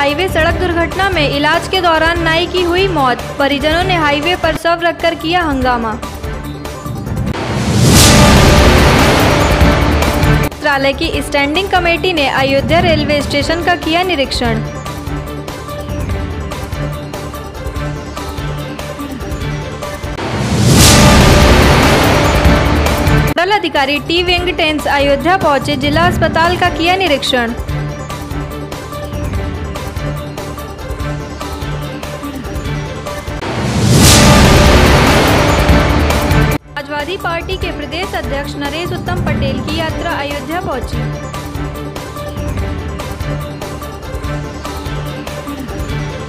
Highway सड़क दुर्घटना में इलाज के दौरान नाई की हुई मौत। परिजनों ने हाईवे पर शव रखकर किया हंगामा। मंत्रालय की स्टैंडिंग कमेटी ने अयोध्या रेलवे स्टेशन का किया निरीक्षण। नोडल अधिकारी टी वेंकटेश अयोध्या पहुंचे, जिला अस्पताल का किया निरीक्षण। समाजवादी पार्टी के प्रदेश अध्यक्ष नरेश उत्तम पटेल की यात्रा अयोध्या पहुंची।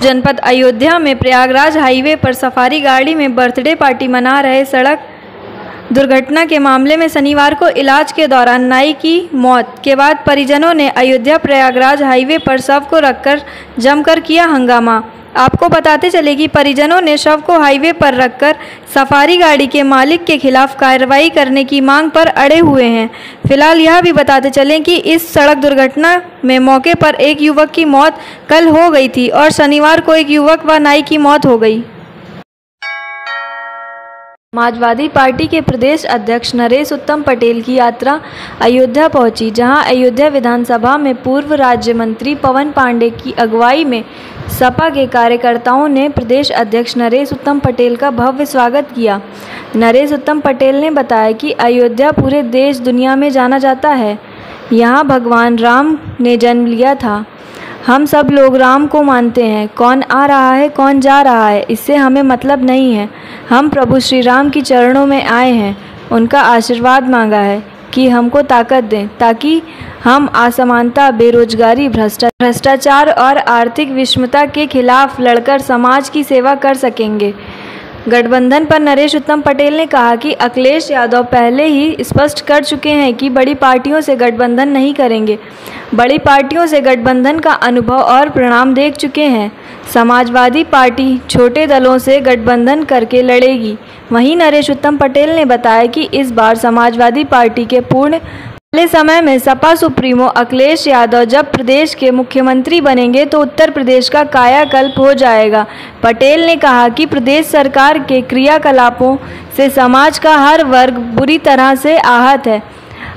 जनपद अयोध्या में प्रयागराज हाईवे पर सफारी गाड़ी में बर्थडे पार्टी मना रहे सड़क दुर्घटना के मामले में शनिवार को इलाज के दौरान नाई की मौत के बाद परिजनों ने अयोध्या प्रयागराज हाईवे पर शव को रखकर जमकर किया हंगामा। आपको बताते चले कि परिजनों ने शव को हाईवे पर रखकर सफारी गाड़ी के मालिक के खिलाफ कार्रवाई करने की मांग पर अड़े हुए हैं। फिलहाल यह भी बताते चलें कि इस सड़क दुर्घटना में मौके पर एक युवक की मौत कल हो गई थी और शनिवार को एक युवक व नाई की मौत हो गई। समाजवादी पार्टी के प्रदेश अध्यक्ष नरेश उत्तम पटेल की यात्रा अयोध्या पहुंची, जहां अयोध्या विधानसभा में पूर्व राज्य मंत्री पवन पांडे की अगुवाई में सपा के कार्यकर्ताओं ने प्रदेश अध्यक्ष नरेश उत्तम पटेल का भव्य स्वागत किया। नरेश उत्तम पटेल ने बताया कि अयोध्या पूरे देश दुनिया में जाना जाता है। यहाँ भगवान राम ने जन्म लिया था। हम सब लोग राम को मानते हैं। कौन आ रहा है कौन जा रहा है इससे हमें मतलब नहीं है। हम प्रभु श्री राम की चरणों में आए हैं, उनका आशीर्वाद मांगा है कि हमको ताकत दें ताकि हम असमानता, बेरोजगारी, भ्रष्टाचार और आर्थिक विषमता के खिलाफ लड़कर समाज की सेवा कर सकेंगे। गठबंधन पर नरेश उत्तम पटेल ने कहा कि अखिलेश यादव पहले ही स्पष्ट कर चुके हैं कि बड़ी पार्टियों से गठबंधन नहीं करेंगे। बड़ी पार्टियों से गठबंधन का अनुभव और परिणाम देख चुके हैं। समाजवादी पार्टी छोटे दलों से गठबंधन करके लड़ेगी। वहीं नरेश उत्तम पटेल ने बताया कि इस बार समाजवादी पार्टी के पहले समय में सपा सुप्रीमो अखिलेश यादव जब प्रदेश के मुख्यमंत्री बनेंगे तो उत्तर प्रदेश का कायाकल्प हो जाएगा। पटेल ने कहा कि प्रदेश सरकार के क्रियाकलापों से समाज का हर वर्ग बुरी तरह से आहत है।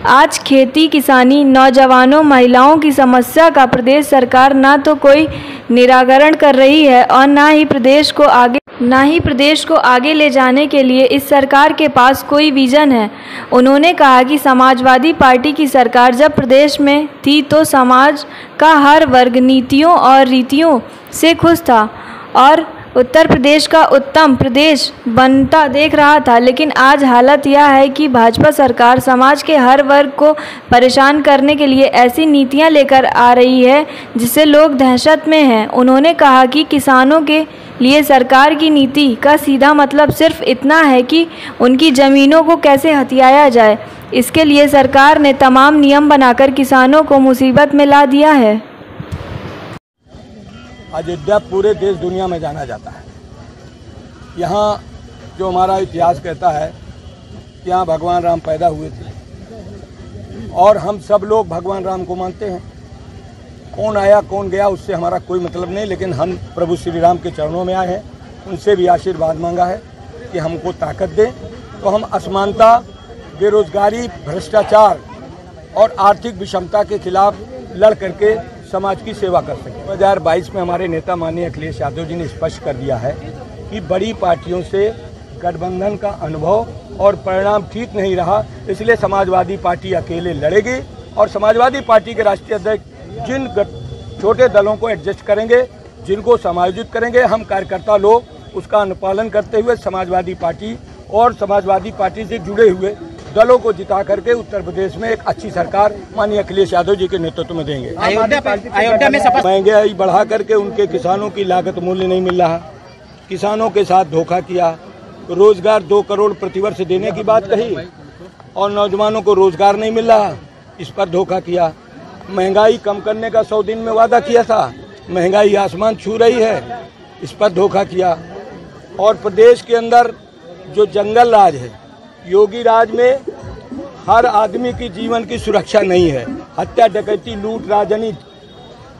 आज खेती किसानी, नौजवानों, महिलाओं की समस्या का प्रदेश सरकार ना तो कोई निराकरण कर रही है और ना ही प्रदेश को आगे ले जाने के लिए इस सरकार के पास कोई विजन है। उन्होंने कहा कि समाजवादी पार्टी की सरकार जब प्रदेश में थी तो समाज का हर वर्ग नीतियों और रीतियों से खुश था और उत्तर प्रदेश का उत्तम प्रदेश बनता देख रहा था। लेकिन आज हालत यह है कि भाजपा सरकार समाज के हर वर्ग को परेशान करने के लिए ऐसी नीतियां लेकर आ रही है जिससे लोग दहशत में हैं। उन्होंने कहा कि किसानों के लिए सरकार की नीति का सीधा मतलब सिर्फ इतना है कि उनकी ज़मीनों को कैसे हथियाया जाए। इसके लिए सरकार ने तमाम नियम बनाकर किसानों को मुसीबत में ला दिया है। अयोध्या पूरे देश दुनिया में जाना जाता है। यहाँ जो हमारा इतिहास कहता है कि यहाँ भगवान राम पैदा हुए थे और हम सब लोग भगवान राम को मानते हैं। कौन आया कौन गया उससे हमारा कोई मतलब नहीं, लेकिन हम प्रभु श्री राम के चरणों में आए हैं। उनसे भी आशीर्वाद मांगा है कि हमको ताकत दें तो हम असमानता, बेरोजगारी, भ्रष्टाचार और आर्थिक विषमता के खिलाफ लड़ करके समाज की सेवा कर सकें। 2022 में हमारे नेता माननीय अखिलेश यादव जी ने स्पष्ट कर दिया है कि बड़ी पार्टियों से गठबंधन का अनुभव और परिणाम ठीक नहीं रहा, इसलिए समाजवादी पार्टी अकेले लड़ेगी और समाजवादी पार्टी के राष्ट्रीय अध्यक्ष जिन छोटे दलों को एडजस्ट करेंगे, जिनको समायोजित करेंगे, हम कार्यकर्ता लोग उसका अनुपालन करते हुए समाजवादी पार्टी और समाजवादी पार्टी से जुड़े हुए दलों को जिता करके उत्तर प्रदेश में एक अच्छी सरकार माननीय अखिलेश यादव जी के नेतृत्व में देंगे। अयोध्या में महंगाई बढ़ा करके उनके किसानों की लागत मूल्य नहीं मिल रहा, किसानों के साथ धोखा किया, रोजगार 2 करोड़ प्रतिवर्ष देने की बात कही और नौजवानों को रोजगार नहीं मिल रहा, इस पर धोखा किया। महंगाई कम करने का 100 दिन में वादा किया था, महंगाई आसमान छू रही है, इस पर धोखा किया। और प्रदेश के अंदर जो जंगल राज है, योगी राज में हर आदमी की जीवन की सुरक्षा नहीं है। हत्या, डकैती, लूट, राजनीति,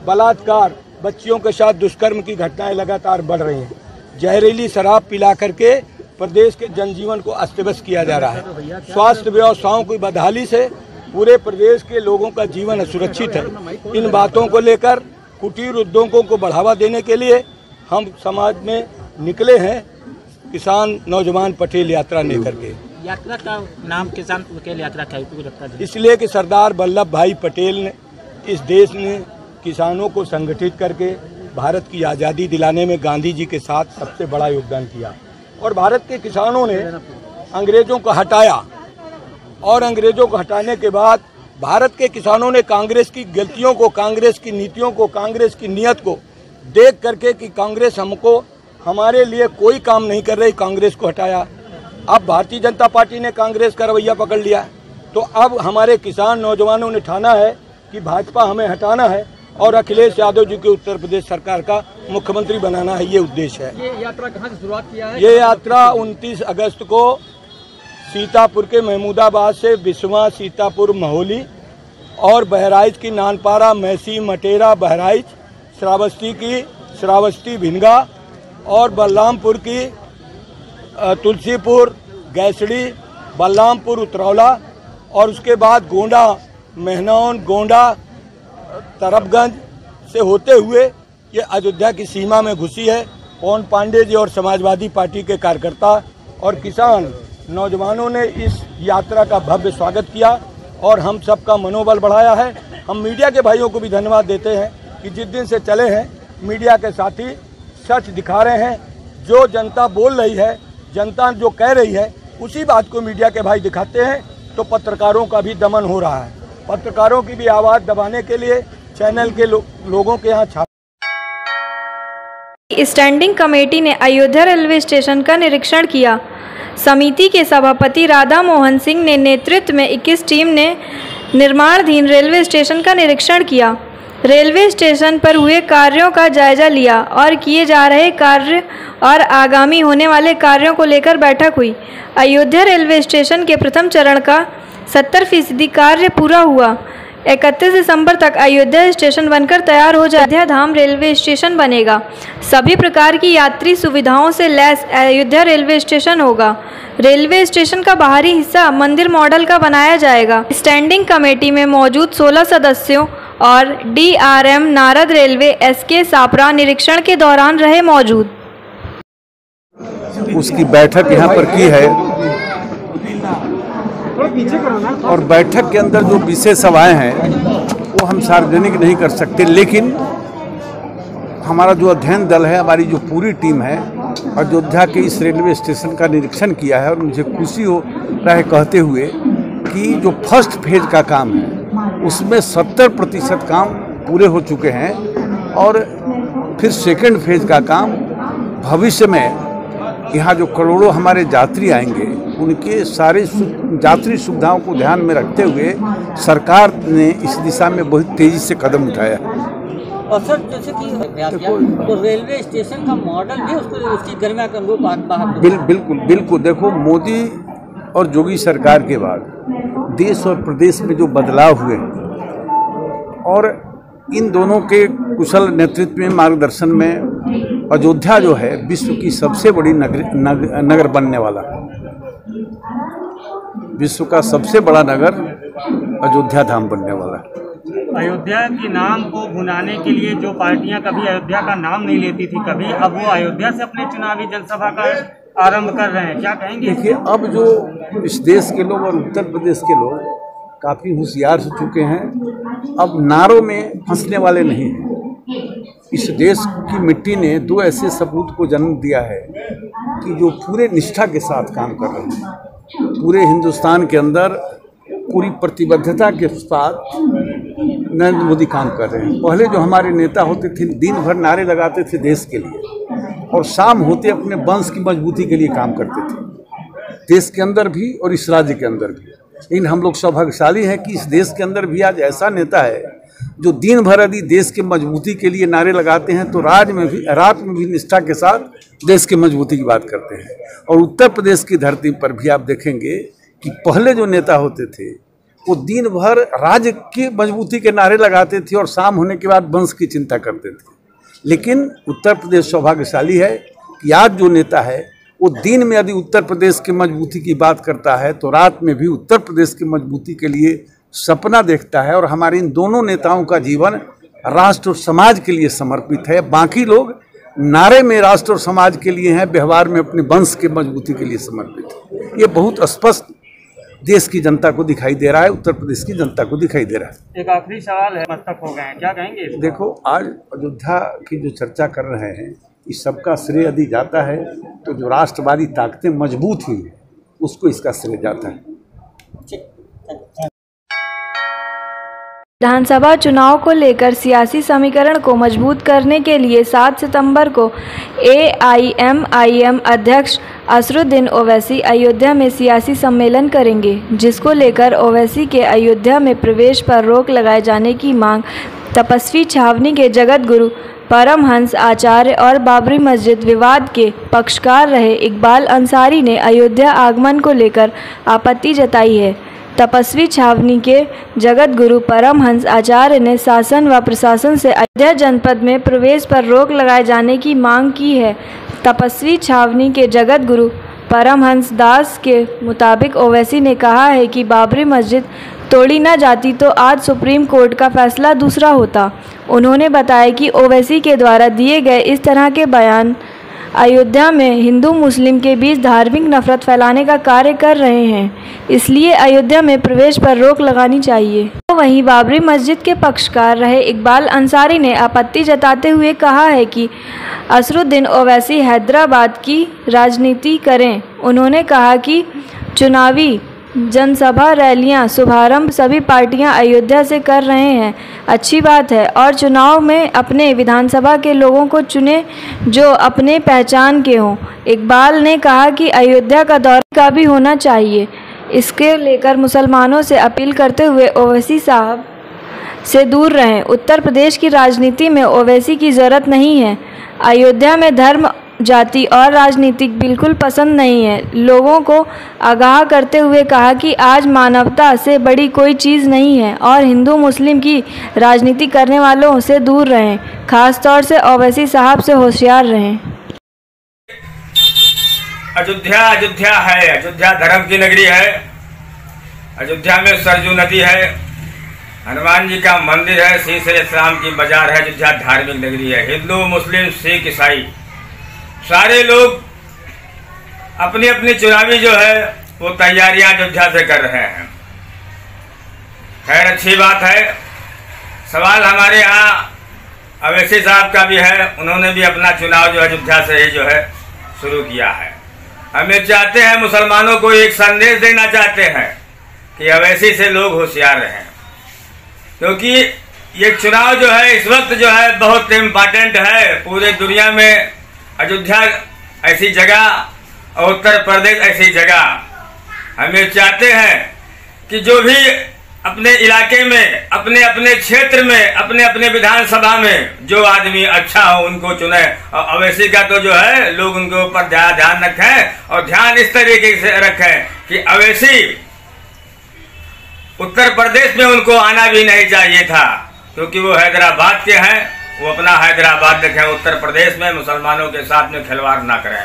बलात्कार बच्चियों के साथ दुष्कर्म की घटनाएं लगातार बढ़ रही हैं। जहरीली शराब पिला करके प्रदेश के जनजीवन को अस्त व्यस्त किया जा रहा है। स्वास्थ्य व्यवस्थाओं की बदहाली से पूरे प्रदेश के लोगों का जीवन असुरक्षित है। इन बातों को लेकर कुटीर उद्योगों को बढ़ावा देने के लिए हम समाज में निकले हैं किसान नौजवान पटेल यात्रा लेकर के। यात्रा का नाम किसान पटेल यात्रा का इसलिए कि सरदार वल्लभ भाई पटेल ने इस देश में किसानों को संगठित करके भारत की आज़ादी दिलाने में गांधी जी के साथ सबसे बड़ा योगदान किया और भारत के किसानों ने अंग्रेजों को हटाया और अंग्रेजों को हटाने के बाद भारत के किसानों ने कांग्रेस की गलतियों को, कांग्रेस की नीतियों को, कांग्रेस की नीयत को देख करके कि कांग्रेस हमको हमारे लिए कोई काम नहीं कर रही, कांग्रेस को हटाया। अब भारतीय जनता पार्टी ने कांग्रेस का रवैया पकड़ लिया, तो अब हमारे किसान नौजवानों ने ठाना है कि भाजपा हमें हटाना है और अखिलेश यादव जी के उत्तर प्रदेश सरकार का मुख्यमंत्री बनाना है, ये उद्देश्य है। ये यात्रा कहाँ से शुरुआत किया है? ये यात्रा 29 अगस्त को सीतापुर के महमूदाबाद से बिस्वा, सीतापुर, महोली और बहराइच की नानपारा, मैसी, मटेरा, बहराइच, श्रावस्ती, भिनगा और बलरामपुर की तुलसीपुर, गैसड़ी, बलरामपुर, उतरौला और उसके बाद गोंडा, मेहनौन, गोंडा, तरफगंज से होते हुए ये अयोध्या की सीमा में घुसी है। पवन पांडे जी और समाजवादी पार्टी के कार्यकर्ता और किसान नौजवानों ने इस यात्रा का भव्य स्वागत किया और हम सबका मनोबल बढ़ाया है। हम मीडिया के भाइयों को भी धन्यवाद देते हैं कि जिस दिन से चले हैं मीडिया के साथी सच दिखा रहे हैं। जो जनता बोल रही है, जनता जो कह रही है, उसी बात को मीडिया के भाई दिखाते हैं, तो पत्रकारों का भी दमन हो रहा है। पत्रकारों की भी आवाज़ दबाने के लिए चैनल के लोगों के यहाँ छापा। स्टैंडिंग कमेटी ने अयोध्या रेलवे स्टेशन का निरीक्षण किया। समिति के सभापति राधा मोहन सिंह ने नेतृत्व में 21 टीम ने निर्माणाधीन रेलवे स्टेशन का निरीक्षण किया। रेलवे स्टेशन पर हुए कार्यों का जायजा लिया और किए जा रहे कार्य और आगामी होने वाले कार्यों को लेकर बैठक हुई। अयोध्या रेलवे स्टेशन के प्रथम चरण का 70% कार्य पूरा हुआ। 31 दिसंबर तक अयोध्या स्टेशन बनकर तैयार हो जाए। अयोध्या धाम रेलवे स्टेशन बनेगा। सभी प्रकार की यात्री सुविधाओं से लैस अयोध्या रेलवे स्टेशन होगा। रेलवे स्टेशन का बाहरी हिस्सा मंदिर मॉडल का बनाया जाएगा। स्टैंडिंग कमेटी में मौजूद 16 सदस्यों और DRM Narad railway SK Sapra निरीक्षण के दौरान रहे मौजूद। उसकी बैठक यहाँ पर की है और बैठक के अंदर जो विषय सभाएं हैं वो हम सार्वजनिक नहीं कर सकते, लेकिन हमारा जो अध्ययन दल है, हमारी जो पूरी टीम है, अयोध्या के इस रेलवे स्टेशन का निरीक्षण किया है और मुझे खुशी हो रहा है कहते हुए कि जो फर्स्ट फेज का काम है उसमें 70% काम पूरे हो चुके हैं और फिर सेकंड फेज का काम भविष्य में यहाँ जो करोड़ों हमारे यात्री आएंगे उनके सारे यात्री सुविधाओं को ध्यान में रखते हुए सरकार ने इस दिशा में बहुत तेजी से कदम उठाया है। और सर, जैसे कि तो रेलवे स्टेशन का मॉडल भी उसकी गरिमा का अनुरूप बिल्कुल देखो, मोदी और योगी सरकार के बाद देश और प्रदेश में जो बदलाव हुए और इन दोनों के कुशल नेतृत्व में, मार्गदर्शन में अयोध्या जो है विश्व की सबसे बड़ी नगर बनने वाला है। विश्व का सबसे बड़ा नगर अयोध्या धाम बनने वाला है। अयोध्या के नाम को भुनाने के लिए जो पार्टियां कभी अयोध्या का नाम नहीं लेती थी कभी, अब वो अयोध्या से अपने चुनावी जनसभा का आरंभ कर रहे हैं, क्या कहेंगे? देखिए, अब जो इस देश के लोग और उत्तर प्रदेश के लोग काफ़ी होशियार हो चुके हैं, अब नारों में फंसने वाले नहीं हैं। इस देश की मिट्टी ने 2 ऐसे सपूत को जन्म दिया है कि जो पूरे निष्ठा के साथ काम कर रहे हैं। पूरे हिंदुस्तान के अंदर पूरी प्रतिबद्धता के साथ नरेंद्र मोदी काम कर रहे हैं। पहले जो हमारे नेता होते थे दिन भर नारे लगाते थे देश के लिए और शाम होते अपने वंश की मजबूती के लिए काम करते थे, देश के अंदर भी और इस राज्य के अंदर भी। लेकिन हम लोग सौभाग्यशाली हैं कि इस देश के अंदर भी आज ऐसा नेता है जो दिन भर यदि देश के मजबूती के लिए नारे लगाते हैं तो रात में भी निष्ठा के साथ देश की मजबूती की बात करते हैं। और उत्तर प्रदेश की धरती पर भी आप देखेंगे कि पहले जो नेता होते थे वो दिन भर राज्य की मजबूती के नारे लगाते थे और शाम होने के बाद वंश की चिंता करते थे। लेकिन उत्तर प्रदेश सौभाग्यशाली है कि आज जो नेता है वो दिन में यदि उत्तर प्रदेश की मजबूती की बात करता है तो रात में भी उत्तर प्रदेश की मजबूती के लिए सपना देखता है। और हमारे इन दोनों नेताओं का जीवन राष्ट्र और समाज के लिए समर्पित है। बाकी लोग नारे में राष्ट्र और समाज के लिए हैं, व्यवहार में अपने वंश के मजबूती के लिए समर्पित है। ये बहुत स्पष्ट देश की जनता को दिखाई दे रहा है, उत्तर प्रदेश की जनता को दिखाई दे रहा है। एक आखिरी सवाल है, मस्तक हो गए हैं, क्या कहेंगे? देखो, आज अयोध्या की जो चर्चा कर रहे हैं, इस सबका श्रेय यदि जाता है तो जो राष्ट्रवादी ताकतें मजबूत हुई हैं उसको इसका श्रेय जाता है। विधानसभा चुनाव को लेकर सियासी समीकरण को मजबूत करने के लिए 7 सितंबर को AIMIM अध्यक्ष असरुद्दीन ओवैसी अयोध्या में सियासी सम्मेलन करेंगे, जिसको लेकर ओवैसी के अयोध्या में प्रवेश पर रोक लगाए जाने की मांग तपस्वी छावनी के जगत गुरु परमहंस आचार्य और बाबरी मस्जिद विवाद के पक्षकार रहे इकबाल अंसारी ने अयोध्या आगमन को लेकर आपत्ति जताई है। तपस्वी छावनी के जगत गुरु परमहंस आचार्य ने शासन व प्रशासन से अयोध्या जनपद में प्रवेश पर रोक लगाए जाने की मांग की है। तपस्वी छावनी के जगत गुरु परमहंस दास के मुताबिक ओवैसी ने कहा है कि बाबरी मस्जिद तोड़ी न जाती तो आज सुप्रीम कोर्ट का फैसला दूसरा होता। उन्होंने बताया कि ओवैसी के द्वारा दिए गए इस तरह के बयान अयोध्या में हिंदू मुस्लिम के बीच धार्मिक नफरत फैलाने का कार्य कर रहे हैं, इसलिए अयोध्या में प्रवेश पर रोक लगानी चाहिए। तो वहीं बाबरी मस्जिद के पक्षकार रहे इकबाल अंसारी ने आपत्ति जताते हुए कहा है कि असरुद्दीन ओवैसी हैदराबाद की राजनीति करें। उन्होंने कहा कि चुनावी जनसभा रैलियां शुभारंभ सभी पार्टियां अयोध्या से कर रहे हैं, अच्छी बात है, और चुनाव में अपने विधानसभा के लोगों को चुने जो अपने पहचान के हों। इकबाल ने कहा कि अयोध्या का दौरा का भी होना चाहिए। इसके लेकर मुसलमानों से अपील करते हुए ओवैसी साहब से दूर रहें। उत्तर प्रदेश की राजनीति में ओवैसी की ज़रूरत नहीं है। अयोध्या में धर्म, जाति और राजनीतिक बिल्कुल पसंद नहीं है। लोगों को आगाह करते हुए कहा कि आज मानवता से बड़ी कोई चीज़ नहीं है और हिंदू मुस्लिम की राजनीति करने वालों से दूर रहें, खास तौर से ओवैसी साहब से होशियार रहें। अयोध्या अयोध्या है, अयोध्या धर्म की नगरी है। अयोध्या में सरजू नदी है, हनुमान जी का मंदिर है, शीश-ए-इस्लाम की बाजार है। अयोध्या धार्मिक नगरी है। हिंदू मुस्लिम सिख ईसाई सारे लोग अपनी अपनी चुनावी जो है वो तैयारियां अयोध्या से कर रहे हैं। खैर, अच्छी बात है। सवाल हमारे यहाँ ओवैसी साहब का भी है, उन्होंने भी अपना चुनाव जो अयोध्या से ही जो है शुरू किया है। हमें चाहते हैं, मुसलमानों को एक संदेश देना चाहते हैं कि ओवैसी से लोग होशियार रहें, क्योंकि ये चुनाव जो है इस वक्त जो है बहुत इम्पोर्टेंट है। पूरे दुनिया में अयोध्या ऐसी जगह और उत्तर प्रदेश ऐसी जगह, हमें चाहते हैं कि जो भी अपने इलाके में, अपने अपने क्षेत्र में, अपने अपने विधानसभा में जो आदमी अच्छा हो उनको चुने। और ओवैसी का तो जो है लोग उनके ऊपर ध्यान रखें, और ध्यान इस तरीके से रखें कि ओवैसी उत्तर प्रदेश में उनको आना भी नहीं चाहिए था, क्योंकि वो हैदराबाद के हैं। वो अपना हैदराबाद देखें, उत्तर प्रदेश में मुसलमानों के साथ में खिलवाड़ ना करें।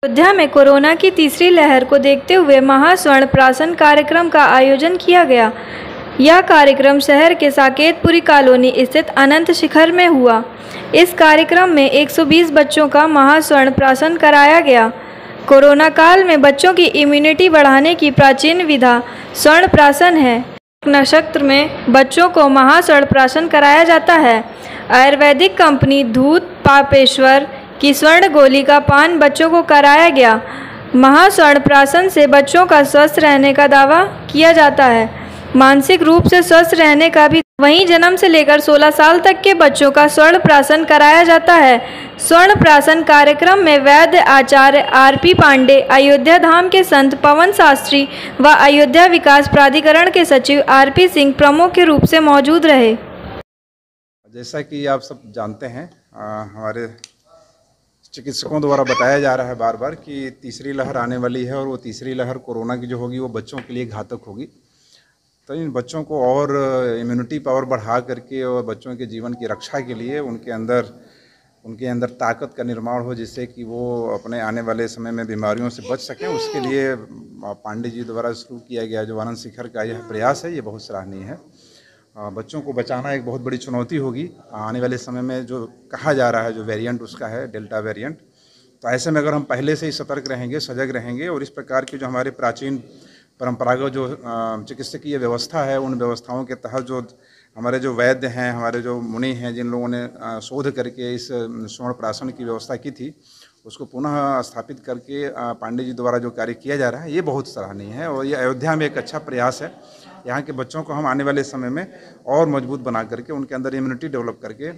अयोध्या में कोरोना की तीसरी लहर को देखते हुए महास्वर्ण प्राशन कार्यक्रम का आयोजन किया गया। यह कार्यक्रम शहर के साकेतपुरी कॉलोनी स्थित अनंत शिखर में हुआ। इस कार्यक्रम में 120 बच्चों का महास्वर्ण प्राशन कराया गया। कोरोना काल में बच्चों की इम्यूनिटी बढ़ाने की प्राचीन विधा स्वर्ण प्राशन है। नक्षत्र में बच्चों को महास्वर्ण प्राशन कराया जाता है। आयुर्वेदिक कंपनी धूत पापेश्वर की स्वर्ण गोली का पान बच्चों को कराया गया। महास्वर्ण प्राशन से बच्चों का स्वस्थ रहने का दावा किया जाता है, मानसिक रूप से स्वस्थ रहने का भी। वहीं जन्म से लेकर 16 साल तक के बच्चों का स्वर्ण प्राशन कराया जाता है। स्वर्ण प्राशन कार्यक्रम में वैद्य आचार्य RP पांडे, अयोध्या धाम के संत पवन शास्त्री व अयोध्या विकास प्राधिकरण के सचिव RP सिंह प्रमुख के रूप से मौजूद रहे। जैसा कि आप सब जानते हैं, हमारे चिकित्सकों द्वारा बताया जा रहा है बार बार कि तीसरी लहर आने वाली है, और वो तीसरी लहर कोरोना की जो होगी वो बच्चों के लिए घातक होगी। तो इन बच्चों को और इम्यूनिटी पावर बढ़ा करके और बच्चों के जीवन की रक्षा के लिए उनके अंदर ताकत का निर्माण हो, जिससे कि वो अपने आने वाले समय में बीमारियों से बच सकें। उसके लिए पांडे जी द्वारा शुरू किया गया जो आनंद शिखर का यह प्रयास है, ये बहुत सराहनीय है। बच्चों को बचाना एक बहुत बड़ी चुनौती होगी आने वाले समय में। जो कहा जा रहा है जो वेरिएंट उसका है डेल्टा वेरिएंट, तो ऐसे में अगर हम पहले से ही सतर्क रहेंगे, सजग रहेंगे और इस प्रकार की जो हमारे प्राचीन परंपरागत जो चिकित्सकीय व्यवस्था है, उन व्यवस्थाओं के तहत जो हमारे जो वैद्य हैं, हमारे जो मुनि हैं, जिन लोगों ने शोध करके इस स्वर्ण प्राशन की व्यवस्था की थी, उसको पुनः स्थापित करके पांडे जी द्वारा जो कार्य किया जा रहा है, ये बहुत सराहनीय है। और ये अयोध्या में एक अच्छा प्रयास है। यहाँ के बच्चों को हम आने वाले समय में और मजबूत बना करके उनके अंदर इम्यूनिटी डेवलप करके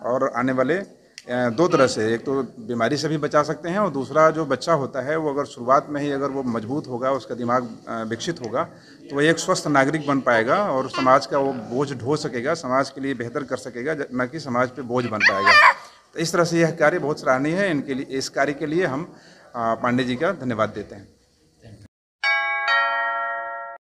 और आने वाले दो तरह से, एक तो बीमारी से भी बचा सकते हैं और दूसरा जो बच्चा होता है वो अगर शुरुआत में ही अगर वो मजबूत होगा, उसका दिमाग विकसित होगा, तो वो एक स्वस्थ नागरिक बन पाएगा और समाज का वो बोझ ढो सकेगा, समाज के लिए बेहतर कर सकेगा, न कि समाज पे बोझ बन पाएगा। तो इस तरह से यह कार्य बहुत सराहनीय है। इनके लिए, इस कार्य के लिए हम पांडे जी का धन्यवाद देते हैं।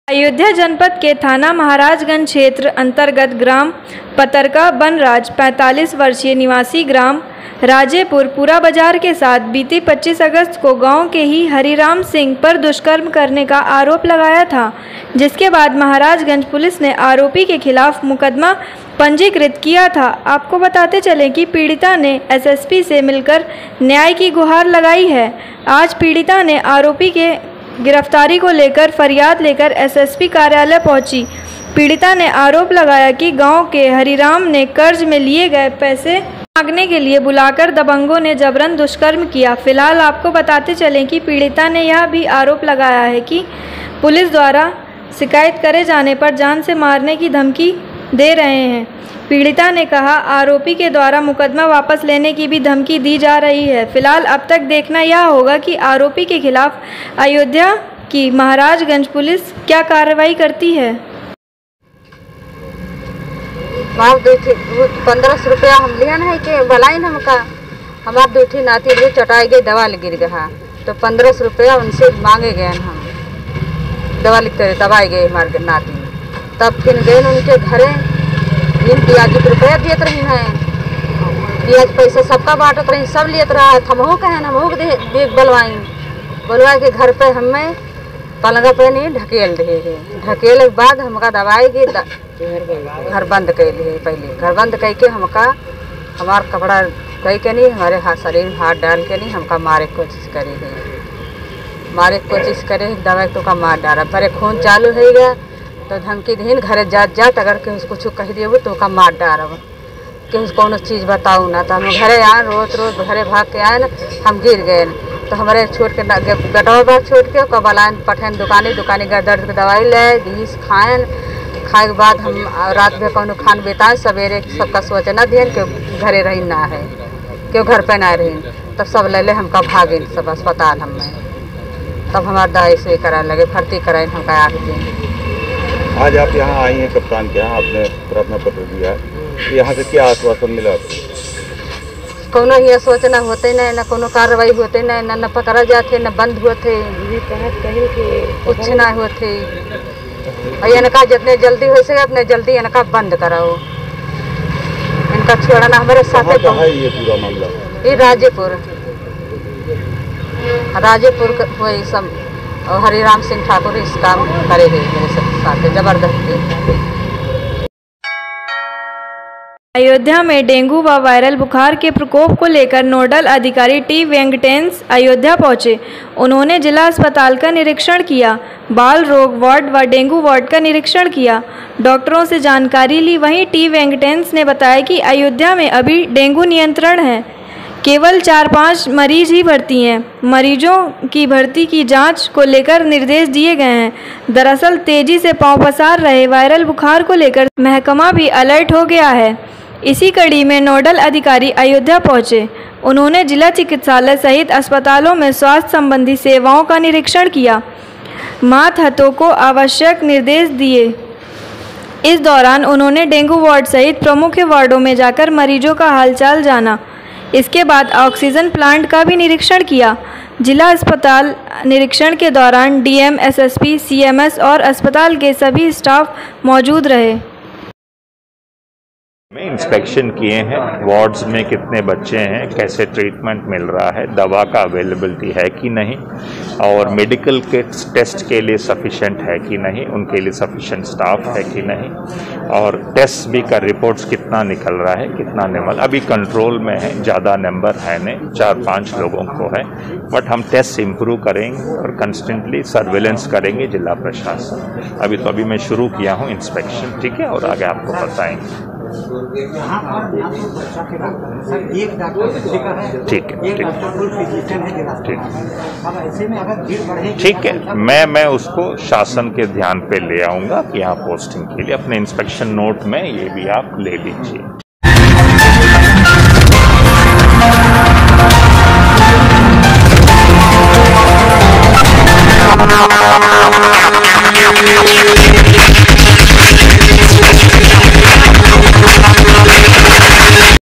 अयोध्या जनपद के थाना महाराजगंज क्षेत्र अंतर्गत ग्राम पतरका बनराज 45 वर्षीय निवासी ग्राम राजेपुर पूरा बाजार के साथ बीती 25 अगस्त को गांव के ही हरिराम सिंह पर दुष्कर्म करने का आरोप लगाया था, जिसके बाद महाराजगंज पुलिस ने आरोपी के खिलाफ मुकदमा पंजीकृत किया था। आपको बताते चलें कि पीड़िता ने एसएसपी से मिलकर न्याय की गुहार लगाई है। आज पीड़िता ने आरोपी के गिरफ्तारी को लेकर फरियाद लेकर एसएसपी कार्यालय पहुंची। पीड़िता ने आरोप लगाया कि गांव के हरिराम ने कर्ज में लिए गए पैसे मांगने के लिए बुलाकर दबंगों ने जबरन दुष्कर्म किया। फिलहाल आपको बताते चलें कि पीड़िता ने यह भी आरोप लगाया है कि पुलिस द्वारा शिकायत करे जाने पर जान से मारने की धमकी दे रहे हैं। पीड़िता ने कहा आरोपी के द्वारा मुकदमा वापस लेने की भी धमकी दी जा रही है। फिलहाल अब तक देखना यह होगा कि आरोपी के खिलाफ अयोध्या की महाराजगंज पुलिस क्या कार्रवाई करती है। 1500 रुपया हम लिया है कि भलाई हमका हमारे दूठी नाती भी चटाई गई, दवा गिर गया तो 1500 रुपया उनसे मांगे गए। हम दवा लिखते दवाई गए हमारे नाती, तब फिर गए उनके घरे इन पियाजी के रुपया दिए रही हैं, पियाज पैसा सबका बांटत रही, सब लियत रहा। हमहू कहें हमहू बोलवाई के घर पे हमें पलंगा पे नहीं ढकेल रहे है। ढकेल के बाद हमका दवाई के घर बंद कर लिए। पहले घर बंद करके हमका हमार कपड़ा कह के नहीं, हमारे शरीर में हाथ डाल के नहीं हमका मारे की कोशिश करे है। मारे की कोशिश करे दवाई तो का मार डाला, भरे खून चालू हो गया तो धमकी दीन घरे जात अगर के उसको कुछ कह दिए तो का मार डारब कि उसको कौन चीज़ बताऊँ ना। तो हम घरे आए, रोज घरे भाग के आए ना, हम गिर गए तो हमारे छोड़ के बेटवा बात छोड़ के कबलान पठन दुकानी दर्द की दवाई ले बीस खाए के बाद हम रात में कौन खान बेताए, सवेरे सबका सोचना दिए कि घरे रही ना है, क्यों घर पे ना रही, तब सब ले हमका भागे सब अस्पताल हमें, तब हमारा दवाई से करा लगे भर्ती कराए हमका 8 दिन। आज आप यहाँ आई हैं कप्तान के यहाँ, आपने प्रार्थना पत्र दिया है, यहाँ से क्या आश्वासन मिला? कोनो ये सोचना होते न कोनो कार्रवाई होते न पकड़ा जाते न बंद होते, कुछ ना होते। और इनका जितने जल्दी हो सके अपने जल्दी इनका बंद कराओ, इनका छोड़ना हमारे साथ। ये पूरा मामला ये राजेपुर वही सब और हरिराम सिंह ठाकुर इस काम करेंगे मेरे साथ जबरदस्ती। अयोध्या में डेंगू व वायरल बुखार के प्रकोप को लेकर नोडल अधिकारी टी वेंकटेश अयोध्या पहुंचे। उन्होंने जिला अस्पताल का निरीक्षण किया, बाल रोग वार्ड व डेंगू वार्ड का निरीक्षण किया, डॉक्टरों से जानकारी ली। वहीं टी वेंकटेश ने बताया कि अयोध्या में अभी डेंगू नियंत्रण है, केवल 4-5 मरीज ही भर्ती हैं। मरीजों की भर्ती की जांच को लेकर निर्देश दिए गए हैं। दरअसल तेजी से पांव पसार रहे वायरल बुखार को लेकर महकमा भी अलर्ट हो गया है। इसी कड़ी में नोडल अधिकारी अयोध्या पहुंचे। उन्होंने जिला चिकित्सालय सहित अस्पतालों में स्वास्थ्य संबंधी सेवाओं का निरीक्षण किया, मातहतों को आवश्यक निर्देश दिए। इस दौरान उन्होंने डेंगू वार्ड सहित प्रमुख वार्डों में जाकर मरीजों का हालचाल जाना। इसके बाद ऑक्सीजन प्लांट का भी निरीक्षण किया। जिला अस्पताल निरीक्षण के दौरान डीएम, एसएसपी, सीएमएस और अस्पताल के सभी स्टाफ मौजूद रहे। में इंस्पेक्शन किए हैं, वार्ड्स में कितने बच्चे हैं, कैसे ट्रीटमेंट मिल रहा है, दवा का अवेलेबिलिटी है कि नहीं, और मेडिकल किट्स टेस्ट के लिए सफिशेंट है कि नहीं, उनके लिए सफिशेंट स्टाफ है कि नहीं, और टेस्ट भी का रिपोर्ट्स कितना निकल रहा है, कितना निकल, अभी कंट्रोल में है, ज़्यादा नंबर है नहीं, 4-5 लोगों को है, बट हम टेस्ट इम्प्रूव करेंगे और कंस्टेंटली सर्विलेंस करेंगे जिला प्रशासन। अभी मैं शुरू किया हूँ इंस्पेक्शन, ठीक है, और आगे आपको बताएंगे। ठीक है, मैं उसको शासन के ध्यान पे ले आऊंगा कि यहाँ पोस्टिंग के लिए अपने इंस्पेक्शन नोट में ये भी आप ले लीजिए।